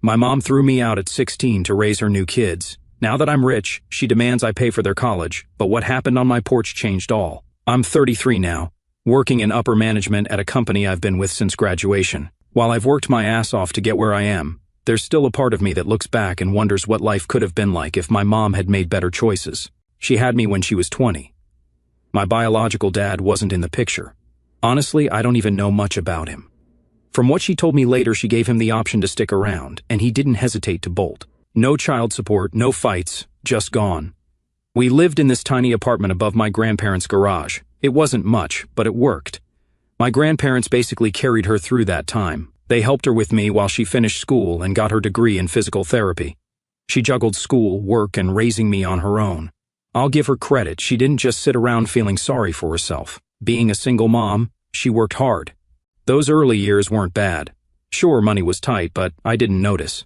My mom threw me out at 16 to raise her new kids. Now that I'm rich, she demands I pay for their college, but what happened on my porch changed all. I'm 33 now, working in upper management at a company I've been with since graduation. While I've worked my ass off to get where I am, there's still a part of me that looks back and wonders what life could have been like if my mom had made better choices. She had me when she was 20. My biological dad wasn't in the picture. Honestly, I don't even know much about him. From what she told me later, she gave him the option to stick around, and he didn't hesitate to bolt. No child support, no fights, just gone. We lived in this tiny apartment above my grandparents' garage. It wasn't much, but it worked. My grandparents basically carried her through that time. They helped her with me while she finished school and got her degree in physical therapy. She juggled school, work, and raising me on her own. I'll give her credit, she didn't just sit around feeling sorry for herself. Being a single mom, she worked hard. Those early years weren't bad. Sure, money was tight, but I didn't notice.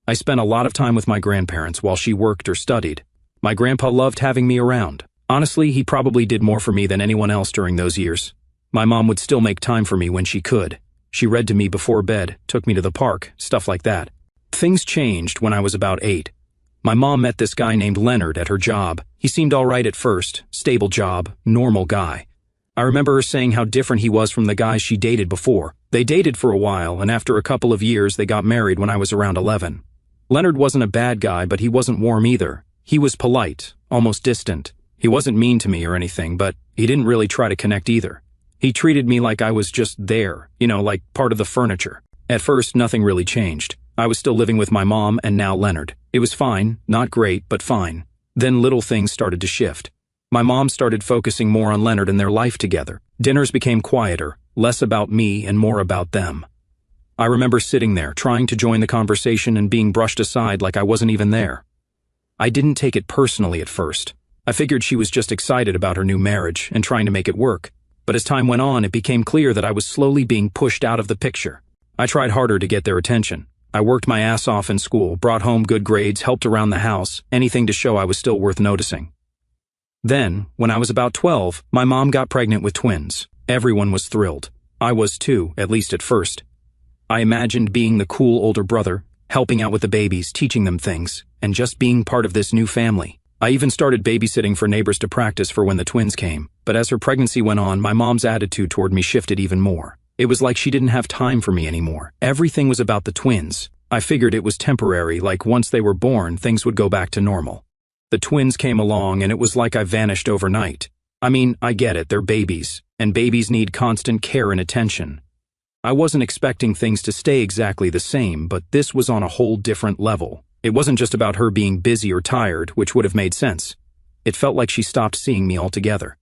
I spent a lot of time with my grandparents while she worked or studied. My grandpa loved having me around. Honestly, he probably did more for me than anyone else during those years. My mom would still make time for me when she could. She read to me before bed, took me to the park, stuff like that. Things changed when I was about 8. My mom met this guy named Leonard at her job. He seemed all right at first, stable job, normal guy. I remember her saying how different he was from the guys she dated before. They dated for a while, and after a couple of years they got married when I was around 11. Leonard wasn't a bad guy, but he wasn't warm either. He was polite, almost distant. He wasn't mean to me or anything, but he didn't really try to connect either. He treated me like I was just there, like part of the furniture. At first, nothing really changed. I was still living with my mom and now Leonard. It was fine, not great, but fine. Then little things started to shift. My mom started focusing more on Leonard and their life together. Dinners became quieter, less about me and more about them. I remember sitting there, trying to join the conversation and being brushed aside like I wasn't even there. I didn't take it personally at first. I figured she was just excited about her new marriage and trying to make it work. But as time went on, it became clear that I was slowly being pushed out of the picture. I tried harder to get their attention. I worked my ass off in school, brought home good grades, helped around the house, anything to show I was still worth noticing. Then, when I was about 12, my mom got pregnant with twins. Everyone was thrilled. I was too, at least at first. I imagined being the cool older brother, helping out with the babies, teaching them things, and just being part of this new family. I even started babysitting for neighbors to practice for when the twins came. But as her pregnancy went on, my mom's attitude toward me shifted even more. It was like she didn't have time for me anymore. Everything was about the twins. I figured it was temporary, like once they were born, things would go back to normal. The twins came along and it was like I vanished overnight. I mean, I get it, they're babies, and babies need constant care and attention. I wasn't expecting things to stay exactly the same, but this was on a whole different level. It wasn't just about her being busy or tired, which would have made sense. It felt like she stopped seeing me altogether.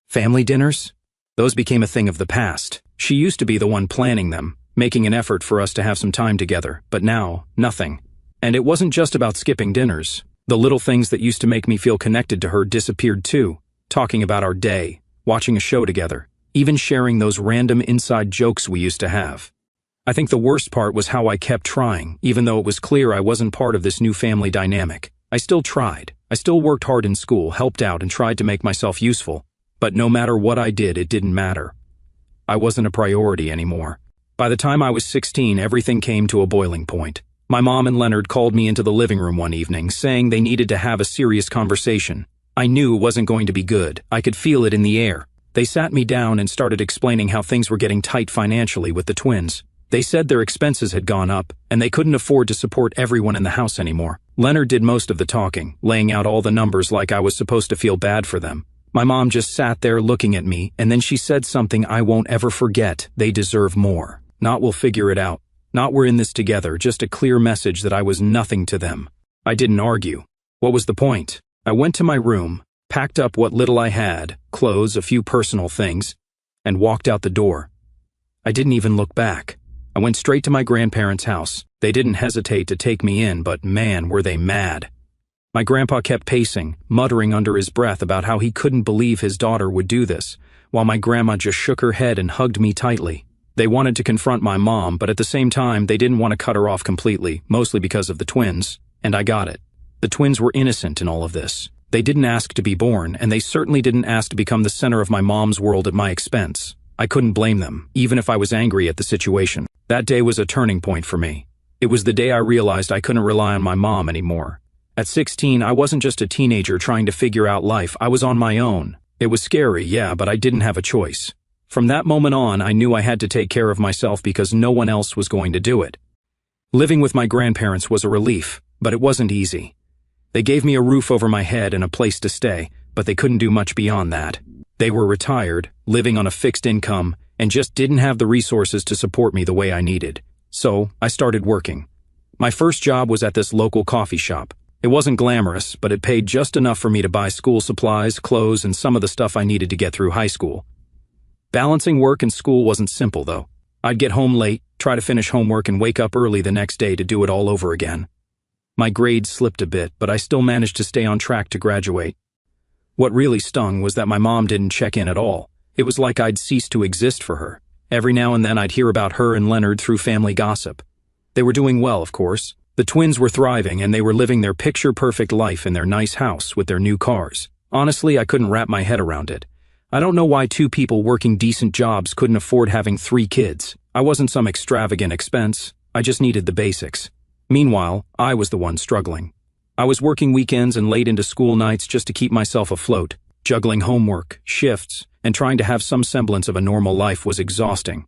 Family dinners? Those became a thing of the past. She used to be the one planning them, making an effort for us to have some time together, but now, nothing. And it wasn't just about skipping dinners. The little things that used to make me feel connected to her disappeared too. Talking about our day, watching a show together, even sharing those random inside jokes we used to have. I think the worst part was how I kept trying, even though it was clear I wasn't part of this new family dynamic. I still tried. I still worked hard in school, helped out, and tried to make myself useful. But no matter what I did, it didn't matter. I wasn't a priority anymore. By the time I was 16, everything came to a boiling point. My mom and Leonard called me into the living room one evening, saying they needed to have a serious conversation. I knew it wasn't going to be good. I could feel it in the air. They sat me down and started explaining how things were getting tight financially with the twins. They said their expenses had gone up, and they couldn't afford to support everyone in the house anymore. Leonard did most of the talking, laying out all the numbers like I was supposed to feel bad for them. My mom just sat there looking at me, and then she said something I won't ever forget. They deserve more. Not we'll figure it out. Not we're in this together, just a clear message that I was nothing to them. I didn't argue. What was the point? I went to my room, packed up what little I had, clothes, a few personal things, and walked out the door. I didn't even look back. I went straight to my grandparents' house. They didn't hesitate to take me in, but man, were they mad. My grandpa kept pacing, muttering under his breath about how he couldn't believe his daughter would do this, while my grandma just shook her head and hugged me tightly. They wanted to confront my mom, but at the same time, they didn't want to cut her off completely, mostly because of the twins, and I got it. The twins were innocent in all of this. They didn't ask to be born, and they certainly didn't ask to become the center of my mom's world at my expense. I couldn't blame them, even if I was angry at the situation. That day was a turning point for me. It was the day I realized I couldn't rely on my mom anymore. At 16, I wasn't just a teenager trying to figure out life, I was on my own. It was scary, yeah, but I didn't have a choice. From that moment on, I knew I had to take care of myself because no one else was going to do it. Living with my grandparents was a relief, but it wasn't easy. They gave me a roof over my head and a place to stay, but they couldn't do much beyond that. They were retired, living on a fixed income, and just didn't have the resources to support me the way I needed. So, I started working. My first job was at this local coffee shop. It wasn't glamorous, but it paid just enough for me to buy school supplies, clothes, and some of the stuff I needed to get through high school. Balancing work and school wasn't simple, though. I'd get home late, try to finish homework, and wake up early the next day to do it all over again. My grades slipped a bit, but I still managed to stay on track to graduate. What really stung was that my mom didn't check in at all. It was like I'd ceased to exist for her. Every now and then I'd hear about her and Leonard through family gossip. They were doing well, of course. The twins were thriving, and they were living their picture-perfect life in their nice house with their new cars. Honestly, I couldn't wrap my head around it. I don't know why two people working decent jobs couldn't afford having 3 kids. I wasn't some extravagant expense. I just needed the basics. Meanwhile, I was the one struggling. I was working weekends and late into school nights just to keep myself afloat. Juggling homework, shifts, and trying to have some semblance of a normal life was exhausting.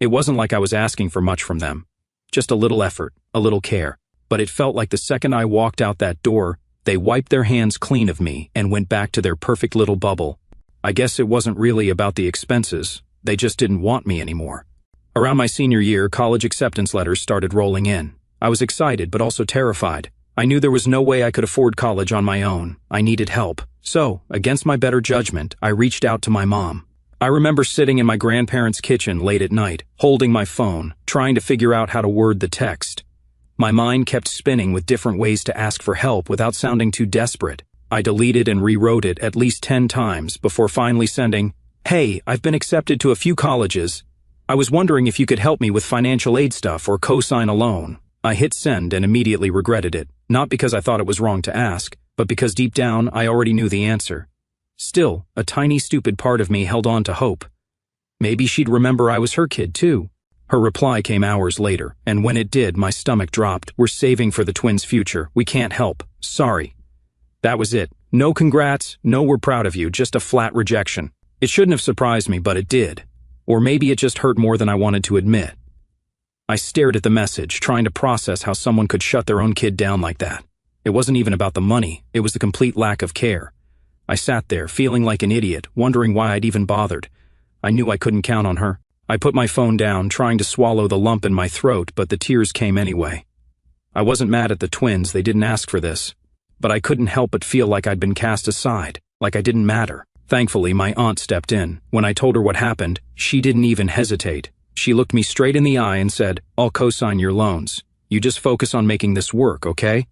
It wasn't like I was asking for much from them. Just a little effort, a little care. But it felt like the second I walked out that door, they wiped their hands clean of me and went back to their perfect little bubble. I guess it wasn't really about the expenses. They just didn't want me anymore. Around my senior year, college acceptance letters started rolling in. I was excited, but also terrified. I knew there was no way I could afford college on my own. I needed help. So, against my better judgment, I reached out to my mom. I remember sitting in my grandparents' kitchen late at night, holding my phone, trying to figure out how to word the text. My mind kept spinning with different ways to ask for help without sounding too desperate. I deleted and rewrote it at least 10 times before finally sending, "Hey, I've been accepted to a few colleges. I was wondering if you could help me with financial aid stuff or co-sign a loan." I hit send and immediately regretted it, not because I thought it was wrong to ask, but because deep down I already knew the answer. Still, a tiny stupid part of me held on to hope. Maybe she'd remember I was her kid too. Her reply came hours later, and when it did, my stomach dropped. "We're saving for the twins' future. We can't help. Sorry." That was it. No congrats, no we're proud of you, just a flat rejection. It shouldn't have surprised me, but it did. Or maybe it just hurt more than I wanted to admit. I stared at the message, trying to process how someone could shut their own kid down like that. It wasn't even about the money, it was the complete lack of care. I sat there, feeling like an idiot, wondering why I'd even bothered. I knew I couldn't count on her. I put my phone down, trying to swallow the lump in my throat, but the tears came anyway. I wasn't mad at the twins, they didn't ask for this. But I couldn't help but feel like I'd been cast aside, like I didn't matter. Thankfully, my aunt stepped in. When I told her what happened, she didn't even hesitate. She looked me straight in the eye and said, "I'll co-sign your loans. You just focus on making this work, okay?"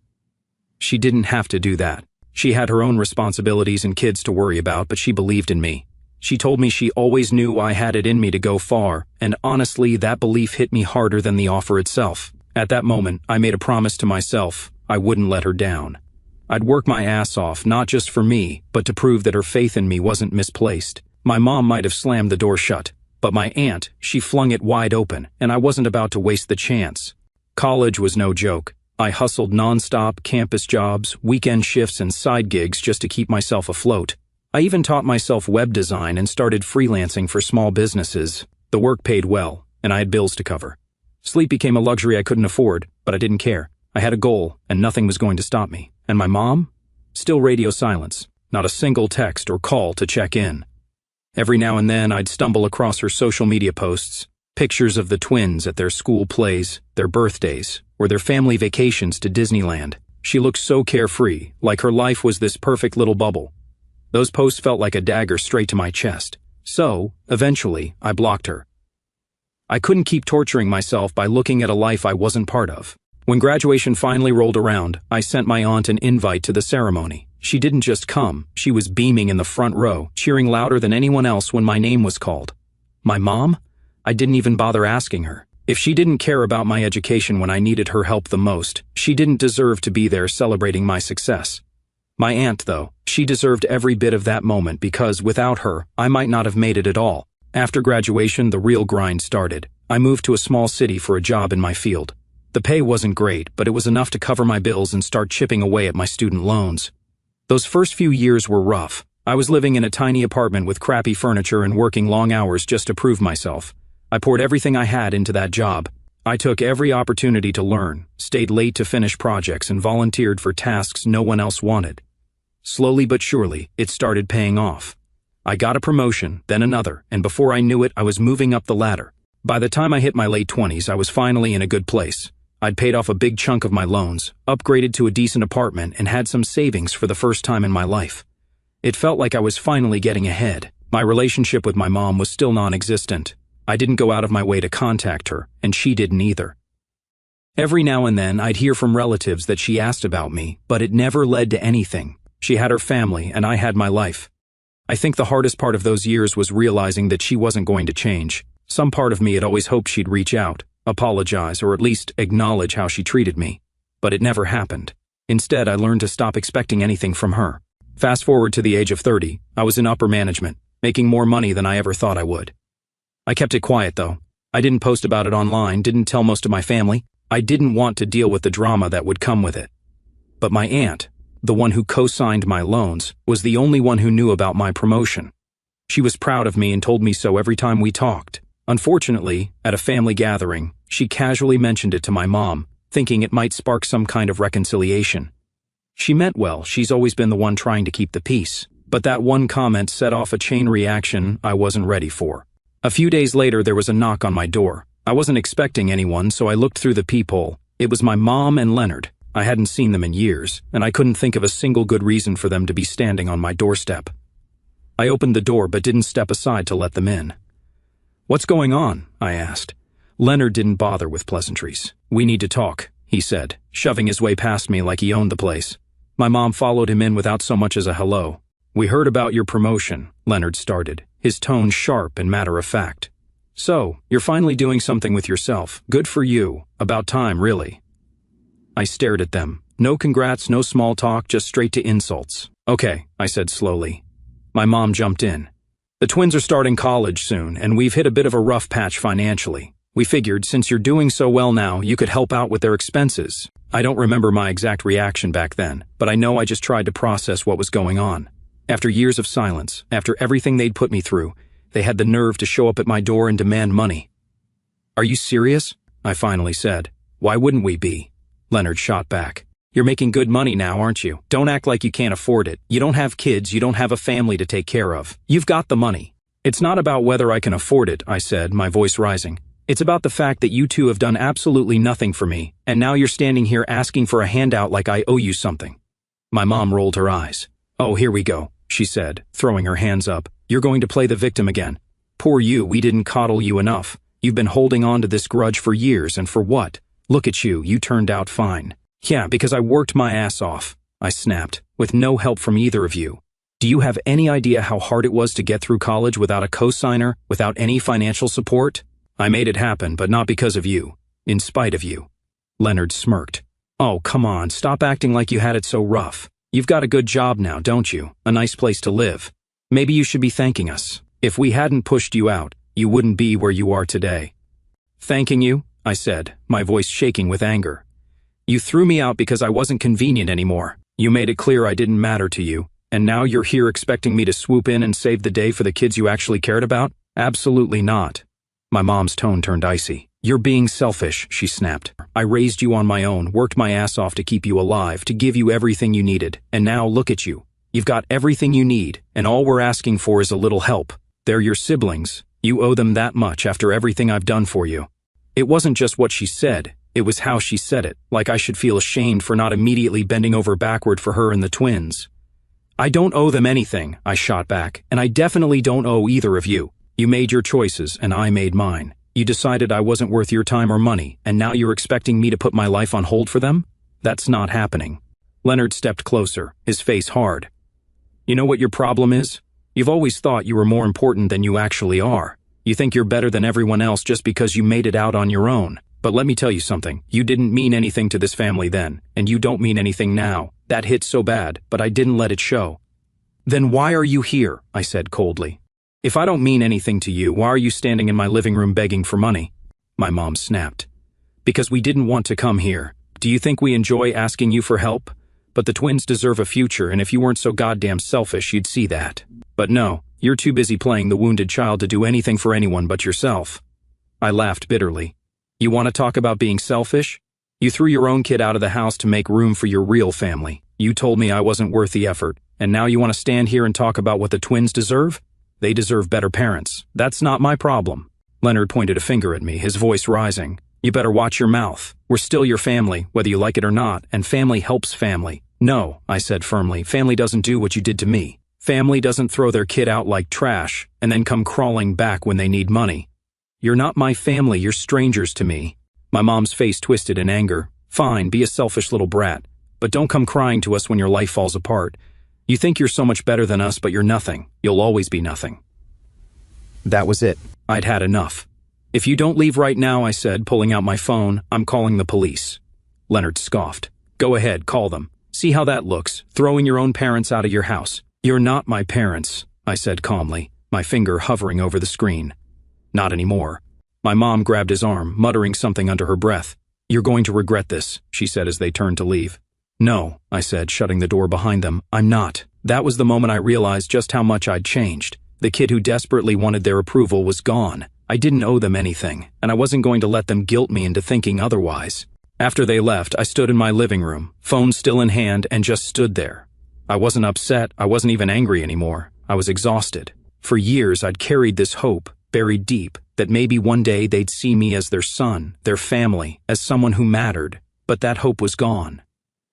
She didn't have to do that. She had her own responsibilities and kids to worry about, but she believed in me. She told me she always knew I had it in me to go far, and honestly, that belief hit me harder than the offer itself. At that moment, I made a promise to myself. I wouldn't let her down. I'd work my ass off, not just for me, but to prove that her faith in me wasn't misplaced. My mom might have slammed the door shut, but my aunt, she flung it wide open, and I wasn't about to waste the chance. College was no joke. I hustled nonstop, campus jobs, weekend shifts, and side gigs just to keep myself afloat. I even taught myself web design and started freelancing for small businesses. The work paid well, and I had bills to cover. Sleep became a luxury I couldn't afford, but I didn't care. I had a goal, and nothing was going to stop me. And my mom? Still radio silence. Not a single text or call to check in. Every now and then I'd stumble across her social media posts, pictures of the twins at their school plays, their birthdays, or their family vacations to Disneyland. She looked so carefree, like her life was this perfect little bubble. Those posts felt like a dagger straight to my chest. So, eventually, I blocked her. I couldn't keep torturing myself by looking at a life I wasn't part of. When graduation finally rolled around, I sent my aunt an invite to the ceremony. She didn't just come, she was beaming in the front row, cheering louder than anyone else when my name was called. My mom? I didn't even bother asking her. If she didn't care about my education when I needed her help the most, she didn't deserve to be there celebrating my success. My aunt, though, she deserved every bit of that moment because without her, I might not have made it at all. After graduation, the real grind started. I moved to a small city for a job in my field. The pay wasn't great, but it was enough to cover my bills and start chipping away at my student loans. Those first few years were rough. I was living in a tiny apartment with crappy furniture and working long hours just to prove myself. I poured everything I had into that job. I took every opportunity to learn, stayed late to finish projects, and volunteered for tasks no one else wanted. Slowly but surely, it started paying off. I got a promotion, then another, and before I knew it, I was moving up the ladder. By the time I hit my late 20s, I was finally in a good place. I'd paid off a big chunk of my loans, upgraded to a decent apartment, and had some savings for the first time in my life. It felt like I was finally getting ahead. My relationship with my mom was still non-existent. I didn't go out of my way to contact her, and she didn't either. Every now and then, I'd hear from relatives that she asked about me, but it never led to anything. She had her family, and I had my life. I think the hardest part of those years was realizing that she wasn't going to change. Some part of me had always hoped she'd reach out, apologize, or at least acknowledge how she treated me. But it never happened. Instead, I learned to stop expecting anything from her. Fast forward to the age of 30, I was in upper management, making more money than I ever thought I would. I kept it quiet, though. I didn't post about it online, didn't tell most of my family. I didn't want to deal with the drama that would come with it. But my aunt, the one who co-signed my loans, was the only one who knew about my promotion. She was proud of me and told me so every time we talked. Unfortunately, at a family gathering, she casually mentioned it to my mom, thinking it might spark some kind of reconciliation. She meant well, she's always been the one trying to keep the peace. But that one comment set off a chain reaction I wasn't ready for. A few days later, there was a knock on my door. I wasn't expecting anyone, so I looked through the peephole. It was my mom and Leonard. I hadn't seen them in years, and I couldn't think of a single good reason for them to be standing on my doorstep. I opened the door but didn't step aside to let them in. "What's going on?" I asked. Leonard didn't bother with pleasantries. "We need to talk," he said, shoving his way past me like he owned the place. My mom followed him in without so much as a hello. "We heard about your promotion," Leonard started, his tone sharp and matter-of-fact. "So, you're finally doing something with yourself. Good for you. About time, really." I stared at them. No congrats, no small talk, just straight to insults. "Okay," I said slowly. My mom jumped in. "The twins are starting college soon, and we've hit a bit of a rough patch financially. We figured, since you're doing so well now, you could help out with their expenses." I don't remember my exact reaction back then, but I know I just tried to process what was going on. After years of silence, after everything they'd put me through, they had the nerve to show up at my door and demand money. "Are you serious?" I finally said. "Why wouldn't we be?" Leonard shot back. "You're making good money now, aren't you? Don't act like you can't afford it. You don't have kids, you don't have a family to take care of. You've got the money." "It's not about whether I can afford it," I said, my voice rising. "It's about the fact that you two have done absolutely nothing for me, and now you're standing here asking for a handout like I owe you something." My mom rolled her eyes. "Oh, here we go," she said, throwing her hands up. "You're going to play the victim again. Poor you, we didn't coddle you enough. You've been holding on to this grudge for years, and for what? Look at you, you turned out fine." "Yeah, because I worked my ass off," I snapped, "with no help from either of you. Do you have any idea how hard it was to get through college without a co-signer, without any financial support? I made it happen, but not because of you. In spite of you." Leonard smirked. "Oh, come on, stop acting like you had it so rough. You've got a good job now, don't you? A nice place to live. Maybe you should be thanking us. If we hadn't pushed you out, you wouldn't be where you are today." "Thanking you?" I said, my voice shaking with anger. "You threw me out because I wasn't convenient anymore. You made it clear I didn't matter to you, and now you're here expecting me to swoop in and save the day for the kids you actually cared about? Absolutely not." My mom's tone turned icy. "You're being selfish," she snapped. "I raised you on my own, worked my ass off to keep you alive, to give you everything you needed, and now look at you. You've got everything you need, and all we're asking for is a little help. They're your siblings. You owe them that much after everything I've done for you." It wasn't just what she said, it was how she said it, like I should feel ashamed for not immediately bending over backward for her and the twins. "I don't owe them anything," I shot back, "and I definitely don't owe either of you. You made your choices, and I made mine. You decided I wasn't worth your time or money, and now you're expecting me to put my life on hold for them? That's not happening." Leonard stepped closer, his face hard. "You know what your problem is? You've always thought you were more important than you actually are. You think you're better than everyone else just because you made it out on your own. But let me tell you something, you didn't mean anything to this family then, and you don't mean anything now. That hit so bad, but I didn't let it show." "Then why are you here?" I said coldly. "If I don't mean anything to you, why are you standing in my living room begging for money?" My mom snapped. Because we didn't want to come here. Do you think we enjoy asking you for help? But the twins deserve a future, and if you weren't so goddamn selfish, you'd see that. But no, you're too busy playing the wounded child to do anything for anyone but yourself. I laughed bitterly. You want to talk about being selfish? You threw your own kid out of the house to make room for your real family. You told me I wasn't worth the effort, and now you want to stand here and talk about what the twins deserve? They deserve better parents. That's not my problem. Leonard pointed a finger at me, his voice rising. You better watch your mouth. We're still your family, whether you like it or not, and family helps family. No, I said firmly, family doesn't do what you did to me. Family doesn't throw their kid out like trash and then come crawling back when they need money. You're not my family, you're strangers to me. My mom's face twisted in anger. Fine, be a selfish little brat, but don't come crying to us when your life falls apart. You think you're so much better than us, but you're nothing. You'll always be nothing. That was it. I'd had enough. If you don't leave right now, I said, pulling out my phone, I'm calling the police. Leonard scoffed. Go ahead, call them. See how that looks, throwing your own parents out of your house. You're not my parents, I said calmly, my finger hovering over the screen. Not anymore. My mom grabbed his arm, muttering something under her breath. You're going to regret this, she said as they turned to leave. No, I said, shutting the door behind them, I'm not. That was the moment I realized just how much I'd changed. The kid who desperately wanted their approval was gone. I didn't owe them anything, and I wasn't going to let them guilt me into thinking otherwise. After they left, I stood in my living room, phone still in hand, and just stood there. I wasn't upset, I wasn't even angry anymore. I was exhausted. For years, I'd carried this hope, buried deep, that maybe one day they'd see me as their son, their family, as someone who mattered. But that hope was gone.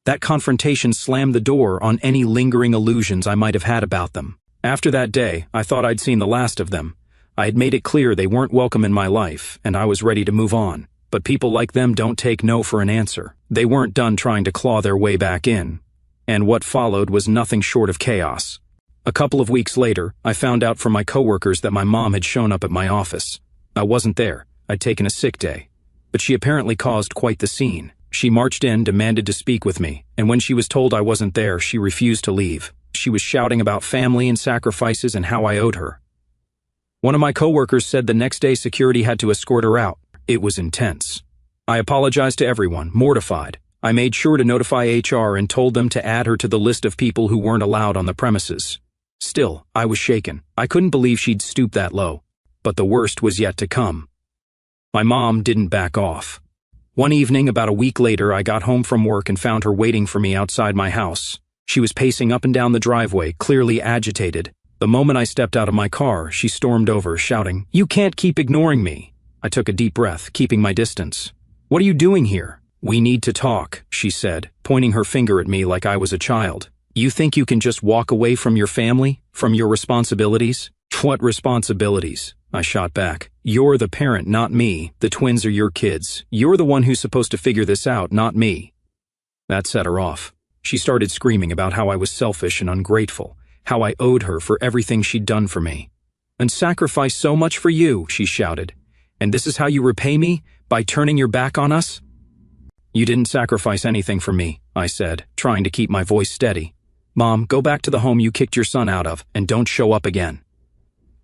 That confrontation slammed the door on any lingering illusions I might have had about them. After that day, I thought I'd seen the last of them. I had made it clear they weren't welcome in my life, and I was ready to move on. But people like them don't take no for an answer. They weren't done trying to claw their way back in. And what followed was nothing short of chaos. A couple of weeks later, I found out from my coworkers that my mom had shown up at my office. I wasn't there. I'd taken a sick day. But she apparently caused quite the scene. She marched in, demanded to speak with me, and when she was told I wasn't there, she refused to leave. She was shouting about family and sacrifices and how I owed her. One of my coworkers said the next day security had to escort her out. It was intense. I apologized to everyone, mortified. I made sure to notify HR and told them to add her to the list of people who weren't allowed on the premises. Still, I was shaken. I couldn't believe she'd stoop that low. But the worst was yet to come. My mom didn't back off. One evening, about a week later, I got home from work and found her waiting for me outside my house. She was pacing up and down the driveway, clearly agitated. The moment I stepped out of my car, she stormed over, shouting, "You can't keep ignoring me." I took a deep breath, keeping my distance. "What are you doing here?" "We need to talk," she said, pointing her finger at me like I was a child. "You think you can just walk away from your family, from your responsibilities?" "What responsibilities?" I shot back. "You're the parent, not me. The twins are your kids. You're the one who's supposed to figure this out, not me." That set her off. She started screaming about how I was selfish and ungrateful, how I owed her for everything she'd done for me. "And sacrificed so much for you," she shouted. "And this is how you repay me? By turning your back on us?" "You didn't sacrifice anything for me," I said, trying to keep my voice steady. "Mom, go back to the home you kicked your son out of, and don't show up again."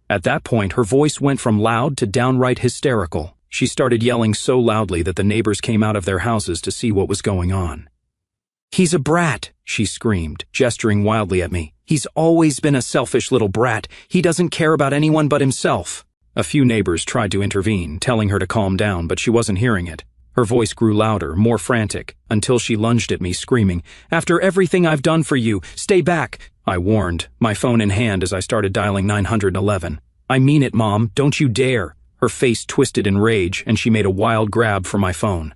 At that point, her voice went from loud to downright hysterical. She started yelling so loudly that the neighbors came out of their houses to see what was going on. "He's a brat," she screamed, gesturing wildly at me. "He's always been a selfish little brat. He doesn't care about anyone but himself." A few neighbors tried to intervene, telling her to calm down, but she wasn't hearing it. Her voice grew louder, more frantic, until she lunged at me, screaming, "After everything I've done for you, stay back!" I warned, my phone in hand as I started dialing 911. "I mean it, Mom, don't you dare." Her face twisted in rage, and she made a wild grab for my phone.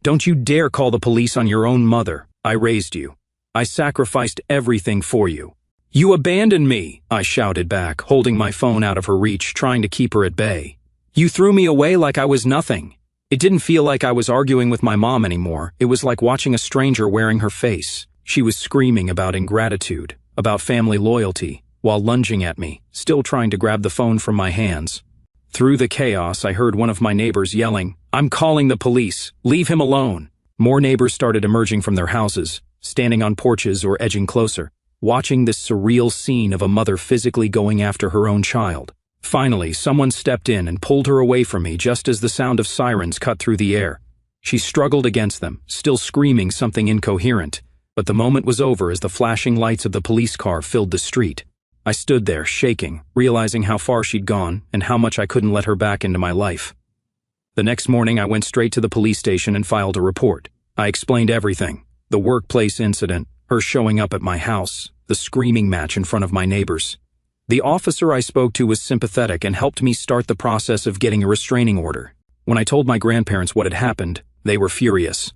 "Don't you dare call the police on your own mother. I raised you. I sacrificed everything for you." "You abandoned me," I shouted back, holding my phone out of her reach, trying to keep her at bay. "You threw me away like I was nothing." It didn't feel like I was arguing with my mom anymore. It was like watching a stranger wearing her face. She was screaming about ingratitude, about family loyalty, while lunging at me, still trying to grab the phone from my hands. Through the chaos, I heard one of my neighbors yelling, "I'm calling the police. Leave him alone." More neighbors started emerging from their houses, standing on porches or edging closer, watching this surreal scene of a mother physically going after her own child. Finally, someone stepped in and pulled her away from me just as the sound of sirens cut through the air. She struggled against them, still screaming something incoherent, but the moment was over as the flashing lights of the police car filled the street. I stood there, shaking, realizing how far she'd gone and how much I couldn't let her back into my life. The next morning, I went straight to the police station and filed a report. I explained everything: the workplace incident, her showing up at my house, the screaming match in front of my neighbors. The officer I spoke to was sympathetic and helped me start the process of getting a restraining order. When I told my grandparents what had happened, they were furious.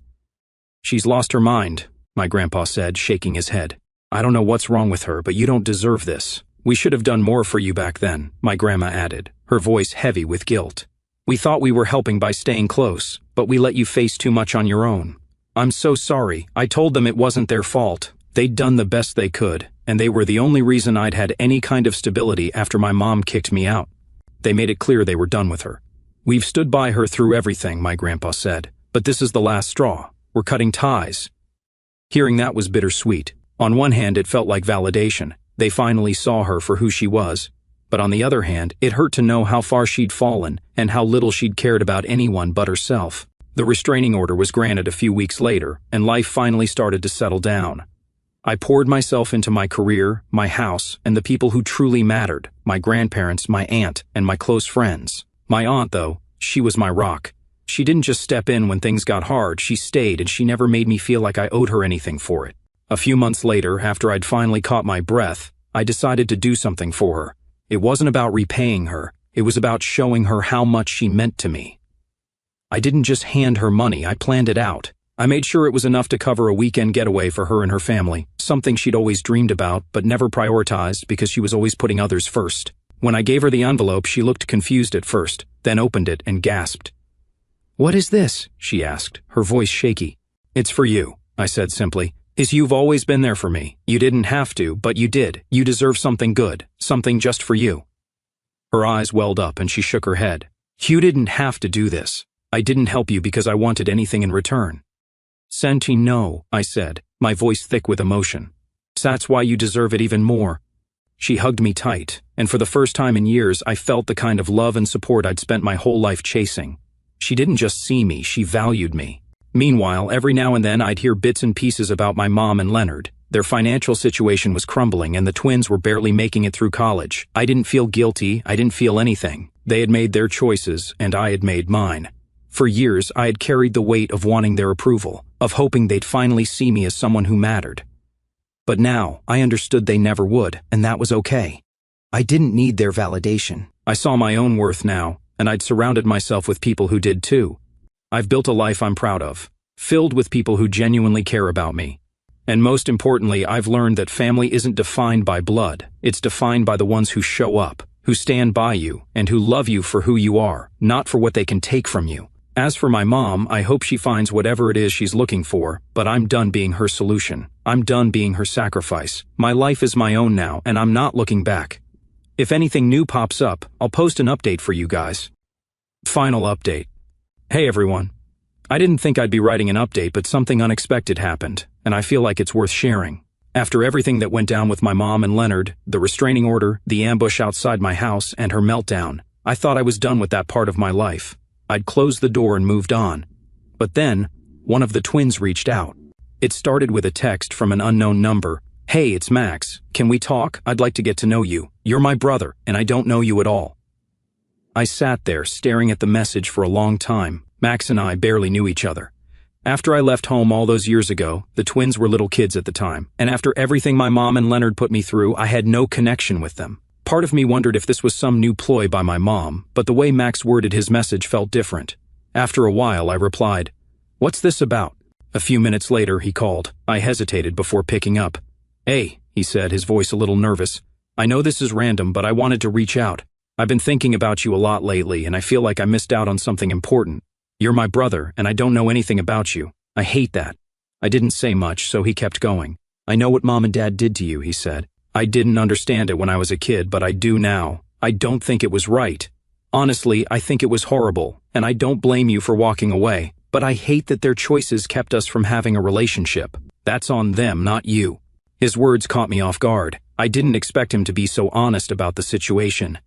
"She's lost her mind," my grandpa said, shaking his head. "I don't know what's wrong with her, but you don't deserve this. We should have done more for you back then," my grandma added, her voice heavy with guilt. "We thought we were helping by staying close, but we let you face too much on your own. I'm so sorry. I told them it wasn't their fault. They'd done the best they could, and they were the only reason I'd had any kind of stability after my mom kicked me out. They made it clear they were done with her. We've stood by her through everything," my grandpa said, "but this is the last straw. We're cutting ties." Hearing that was bittersweet. On one hand, it felt like validation. They finally saw her for who she was. But on the other hand, it hurt to know how far she'd fallen and how little she'd cared about anyone but herself. The restraining order was granted a few weeks later, and life finally started to settle down. I poured myself into my career, my house, and the people who truly mattered: my grandparents, my aunt, and my close friends. My aunt, though, she was my rock. She didn't just step in when things got hard, she stayed, and she never made me feel like I owed her anything for it. A few months later, after I'd finally caught my breath, I decided to do something for her. It wasn't about repaying her, it was about showing her how much she meant to me. I didn't just hand her money, I planned it out. I made sure it was enough to cover a weekend getaway for her and her family, something she'd always dreamed about but never prioritized because she was always putting others first. When I gave her the envelope, she looked confused at first, then opened it and gasped. "What is this?" she asked, her voice shaky. "It's for you," I said simply. You've always been there for me. You didn't have to, but you did. You deserve something good, something just for you." Her eyes welled up and she shook her head. "You didn't have to do this. I didn't help you because I wanted anything in return." "Senti, no," I said, my voice thick with emotion. "That's why you deserve it even more." She hugged me tight, and for the first time in years, I felt the kind of love and support I'd spent my whole life chasing. She didn't just see me, she valued me. Meanwhile, every now and then I'd hear bits and pieces about my mom and Leonard. Their financial situation was crumbling and the twins were barely making it through college. I didn't feel guilty, I didn't feel anything. They had made their choices and I had made mine. For years, I had carried the weight of wanting their approval, of hoping they'd finally see me as someone who mattered. But now, I understood they never would, and that was okay. I didn't need their validation. I saw my own worth now, and I'd surrounded myself with people who did too. I've built a life I'm proud of, filled with people who genuinely care about me. And most importantly, I've learned that family isn't defined by blood. It's defined by the ones who show up, who stand by you, and who love you for who you are, not for what they can take from you. As for my mom, I hope she finds whatever it is she's looking for, but I'm done being her solution. I'm done being her sacrifice. My life is my own now, and I'm not looking back. If anything new pops up, I'll post an update for you guys. Final update. Hey everyone. I didn't think I'd be writing an update, but something unexpected happened, and I feel like it's worth sharing. After everything that went down with my mom and Leonard, the restraining order, the ambush outside my house, and her meltdown, I thought I was done with that part of my life. I'd closed the door and moved on. But then, one of the twins reached out. It started with a text from an unknown number. "Hey, it's Max. Can we talk? I'd like to get to know you. You're my brother, and I don't know you at all." I sat there, staring at the message for a long time. Max and I barely knew each other. After I left home all those years ago, the twins were little kids at the time, and after everything my mom and Leonard put me through, I had no connection with them. Part of me wondered if this was some new ploy by my mom, but the way Max worded his message felt different. After a while, I replied, "What's this about?" A few minutes later, he called. I hesitated before picking up. "Hey," he said, his voice a little nervous. "I know this is random, but I wanted to reach out. I've been thinking about you a lot lately, and I feel like I missed out on something important. You're my brother, and I don't know anything about you. I hate that." I didn't say much, so he kept going. "I know what Mom and Dad did to you," he said. "I didn't understand it when I was a kid, but I do now. I don't think it was right. Honestly, I think it was horrible, and I don't blame you for walking away, but I hate that their choices kept us from having a relationship. That's on them, not you." His words caught me off guard. I didn't expect him to be so honest about the situation.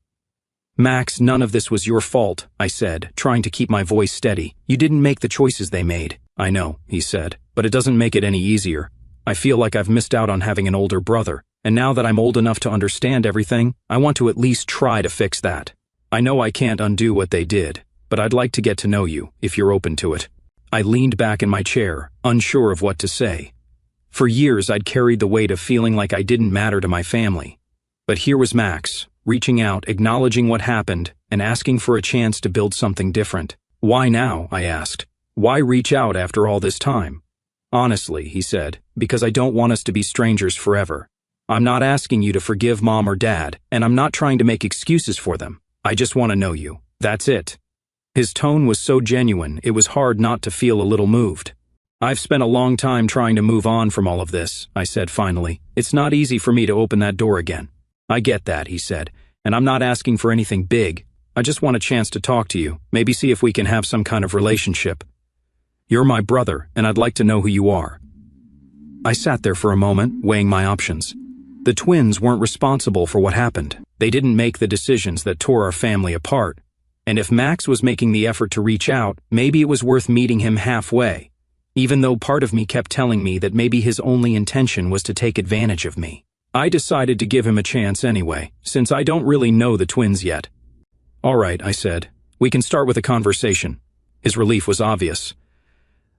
Max, none of this was your fault, I said, trying to keep my voice steady. You didn't make the choices they made. I know, he said, but it doesn't make it any easier. I feel like I've missed out on having an older brother, and now that I'm old enough to understand everything, I want to at least try to fix that. I know I can't undo what they did, but I'd like to get to know you, if you're open to it. I leaned back in my chair, unsure of what to say. For years I'd carried the weight of feeling like I didn't matter to my family. But here was Max, reaching out, acknowledging what happened, and asking for a chance to build something different. Why now? I asked. Why reach out after all this time? Honestly, he said, because I don't want us to be strangers forever. I'm not asking you to forgive Mom or Dad, and I'm not trying to make excuses for them. I just want to know you. That's it. His tone was so genuine, it was hard not to feel a little moved. I've spent a long time trying to move on from all of this, I said finally. It's not easy for me to open that door again. I get that, he said, and I'm not asking for anything big. I just want a chance to talk to you, maybe see if we can have some kind of relationship. You're my brother, and I'd like to know who you are. I sat there for a moment, weighing my options. The twins weren't responsible for what happened. They didn't make the decisions that tore our family apart. And if Max was making the effort to reach out, maybe it was worth meeting him halfway, even though part of me kept telling me that maybe his only intention was to take advantage of me. I decided to give him a chance anyway, since I don't really know the twins yet. All right, I said. We can start with a conversation. His relief was obvious.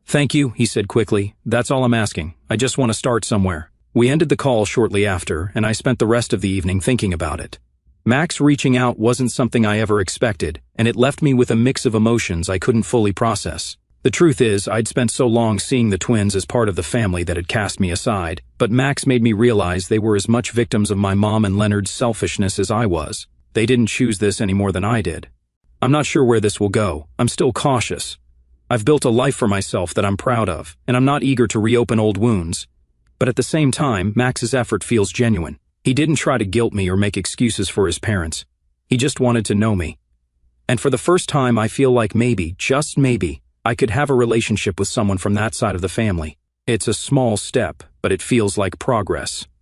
Thank you, he said quickly. That's all I'm asking. I just want to start somewhere. We ended the call shortly after, and I spent the rest of the evening thinking about it. Max reaching out wasn't something I ever expected, and it left me with a mix of emotions I couldn't fully process. The truth is, I'd spent so long seeing the twins as part of the family that had cast me aside, but Max made me realize they were as much victims of my mom and Leonard's selfishness as I was. They didn't choose this any more than I did. I'm not sure where this will go. I'm still cautious. I've built a life for myself that I'm proud of, and I'm not eager to reopen old wounds. But at the same time, Max's effort feels genuine. He didn't try to guilt me or make excuses for his parents. He just wanted to know me. And for the first time, I feel like maybe, just maybe, I could have a relationship with someone from that side of the family. It's a small step, but it feels like progress.